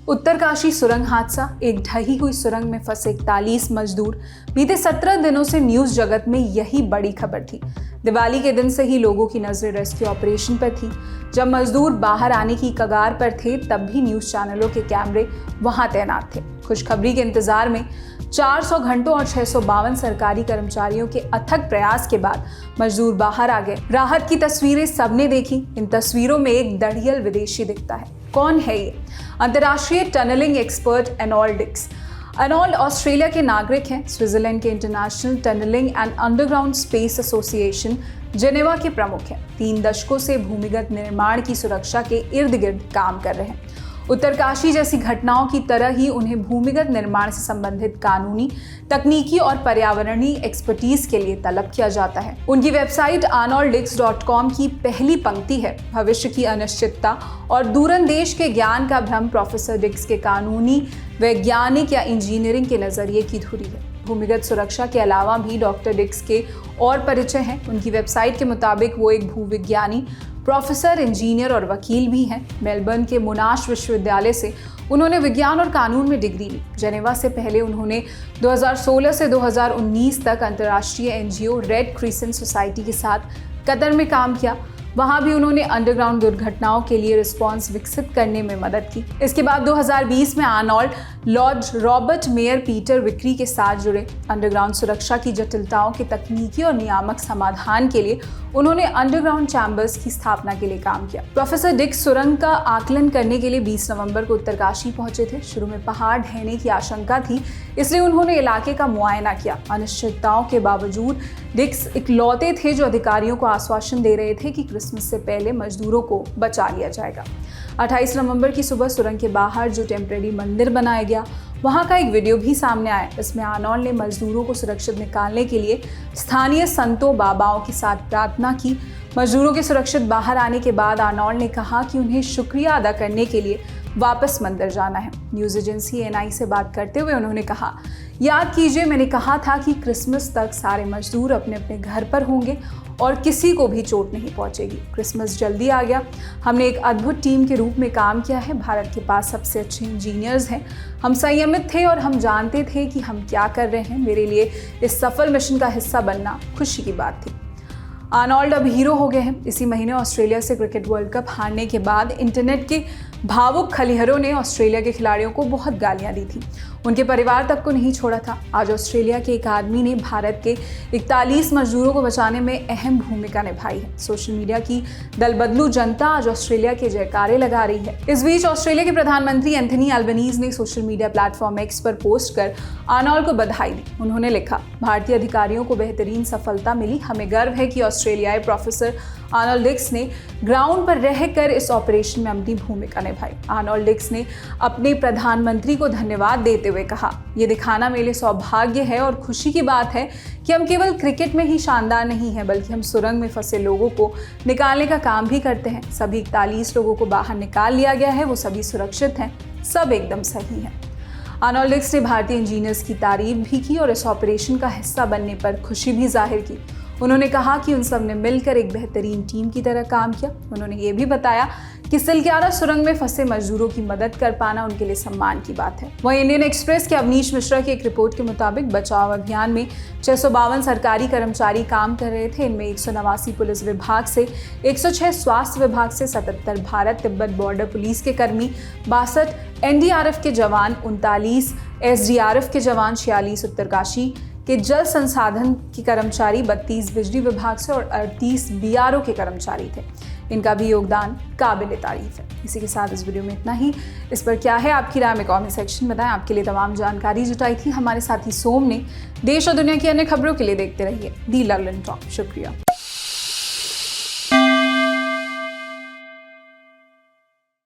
उत्तरकाशी सुरंग हादसा, एक ढही हुई सुरंग में फंसे 41 मजदूर। बीते 17 दिनों से न्यूज जगत में यही बड़ी खबर थी। दिवाली के दिन से ही लोगों की नजरें रेस्क्यू ऑपरेशन पर थी। जब मजदूर बाहर आने की कगार पर थे, तब भी न्यूज चैनलों के कैमरे वहां तैनात थे। खुशखबरी के इंतजार में 400 घंटों और 652 सरकारी कर्मचारियों के अथक प्रयास के बाद मजदूर बाहर आ गए। राहत की तस्वीरें सबने देखी। इन तस्वीरों में एक दड़ियल विदेशी दिखता है। कौन है ये? अंतर्राष्ट्रीय tunnelling expert Arnold Dix. Arnold Australia के नागरिक हैं। स्विट्जरलैंड के international tunnelling and underground space association Geneva के प्रमुख हैं। 3 दशकों से भूमिगत निर्माण की सुरक्षा के इर्द गिर्द काम कर रहे हैं। उत्तरकाशी जैसी घटनाओं की तरह ही उन्हें भूमिगत निर्माण से संबंधित कानूनी, तकनीकी और पर्यावरणीय एक्सपर्टीज के लिए तलब किया जाता है। उनकी वेबसाइट arnoldix.com की पहली पंक्ति है, भविष्य की अनिश्चितता और दूरंदेश के ज्ञान का भ्रम प्रोफेसर डिक्स के कानूनी, वैज्ञानिक या इंजीनियरिंग के नजरिए की धुरी है। भूमिगत सुरक्षा के अलावा भी डॉक्टर डिक्स के और परिचय हैं। उनकी वेबसाइट के मुताबिक वो एक भूविज्ञानी, प्रोफेसर, इंजीनियर और वकील भी हैं। मेलबर्न के मोनाश विश्वविद्यालय से उन्होंने विज्ञान और कानून में डिग्री ली। जेनेवा से पहले उन्होंने 2016 से 2019 तक अंतर्राष्ट्रीय एनजीओ रेड क्रिसेंट सोसाइटी के साथ कतर में काम किया। वहां भी उन्होंने अंडरग्राउंड दुर्घटनाओं के लिए रिस्पॉन्स विकसित करने में मदद की। इसके बाद 2020 में Arnold Lord Robert mayor Peter विक्री के साथ जुड़े। अंडरग्राउंड सुरक्षा की जटिलताओं के तकनीकी और नियामक समाधान के लिए उन्होंने अंडरग्राउंड चैम्बर्स की स्थापना के लिए काम किया। प्रोफेसर डिक्स सुरंग का आकलन करने के लिए 20 नवंबर को उत्तरकाशी पहुंचे थे। शुरू में पहाड़ ढहने की आशंका थी, इसलिए उन्होंने इलाके का मुआयना किया। अनिश्चितताओं के बावजूद डिक्स इकलौते थे जो अधिकारियों को आश्वासन दे रहे थे कि क्रिसमस से पहले मजदूरों को बचा लिया जाएगा। 28 नवंबर की सुबह सुरंग के बाहर जो टेम्परेरी मंदिर बनाया गया, वहां का एक वीडियो भी सामने आया। इसमें आर्नोल्ड ने मजदूरों को सुरक्षित निकालने के लिए स्थानीय संतों, बाबाओं के साथ प्रार्थना की। मजदूरों के सुरक्षित बाहर आने के बाद आर्नोल्ड ने कहा कि उन्हें शुक्रिया अदा करने के लिए वापस मंदिर जाना है। न्यूज एजेंसी एनआई से बात करते हुए उन्होंने कहा, याद कीजिए, मैंने कहा था कि क्रिसमस तक सारे मजदूर अपने अपने घर पर होंगे और किसी को भी चोट नहीं पहुंचेगी। क्रिसमस जल्दी आ गया। हमने एक अद्भुत टीम के रूप में काम किया है। भारत के पास सबसे अच्छे इंजीनियर्स हैं। हम संयमित थे और हम जानते थे कि हम क्या कर रहे हैं। मेरे लिए इस सफल मिशन का हिस्सा बनना खुशी की बात थी। आर्नोल्ड अब हीरो हो गए हैं। इसी महीने ऑस्ट्रेलिया से क्रिकेट वर्ल्ड कप हारने के बाद इंटरनेट के भावुक खलिहरों ने ऑस्ट्रेलिया के खिलाड़ियों को बहुत गालियां दी थी। उनके परिवार तक को नहीं छोड़ा था। आज ऑस्ट्रेलिया के एक आदमी ने भारत के 41 मजदूरों को बचाने में अहम भूमिका निभाई है। सोशल मीडिया की दलबदलू जनता आज ऑस्ट्रेलिया के जयकारे लगा रही है। इस बीच ऑस्ट्रेलिया के प्रधानमंत्री एंथनी अल्बनीज ने सोशल मीडिया प्लेटफॉर्म एक्स पर पोस्ट कर आर्नोल्ड को बधाई दी। उन्होंने लिखा, भारतीय अधिकारियों को बेहतरीन सफलता मिली। हमें गर्व है कि ऑस्ट्रेलियाई प्रोफेसर आर्नोल्ड डिक्स ने ग्राउंड पर रहकर इस ऑपरेशन में अपनी भूमिका निभाई। आर्नोल्ड डिक्स ने अपने प्रधानमंत्री को धन्यवाद देते हुए कहा, यह दिखाना मेरे लिए सौभाग्य है और खुशी की बात है कि हम केवल क्रिकेट में ही शानदार नहीं हैं, बल्कि हम सुरंग में फंसे लोगों को निकालने का काम भी करते हैं। सभी 41 लोगों को बाहर निकाल लिया गया है। वो सभी सुरक्षित हैं, सब एकदम सही हैं। आर्नोल्ड डिक्स ने भारतीय इंजीनियर्स की तारीफ भी की और इस ऑपरेशन का हिस्सा बनने पर खुशी भी जाहिर की। उन्होंने कहा कि उन सब ने मिलकर एक बेहतरीन टीम की तरह काम किया। उन्होंने ये भी बताया कि सिलक्यारा सुरंग में फंसे मजदूरों की मदद कर पाना उनके लिए सम्मान की बात है। वहीं इंडियन एक्सप्रेस के अवनीश मिश्रा की एक रिपोर्ट के मुताबिक बचाव अभियान में 652 सरकारी कर्मचारी काम कर रहे थे। इनमें 189 पुलिस विभाग से, 106 स्वास्थ्य विभाग से, 77 भारत तिब्बत बॉर्डर पुलिस के कर्मी, 62 एनडीआरएफ के जवान, 39 एसडीआरएफ के जवान, 46 उत्तरकाशी के जल संसाधन के कर्मचारी, 32 बिजली विभाग से और 38 बीआरओ के कर्मचारी थे। इनका भी योगदान काबिल तारीफ है। इसी के साथ इस वीडियो में इतना ही। इस पर क्या है आपकी राय में कमेंट सेक्शन में बताएं। आपके लिए तमाम जानकारी जुटाई थी हमारे साथी सोम ने। देश और दुनिया की अन्य खबरों के लिए देखते रहिए दी लर्निंग टॉप। शुक्रिया।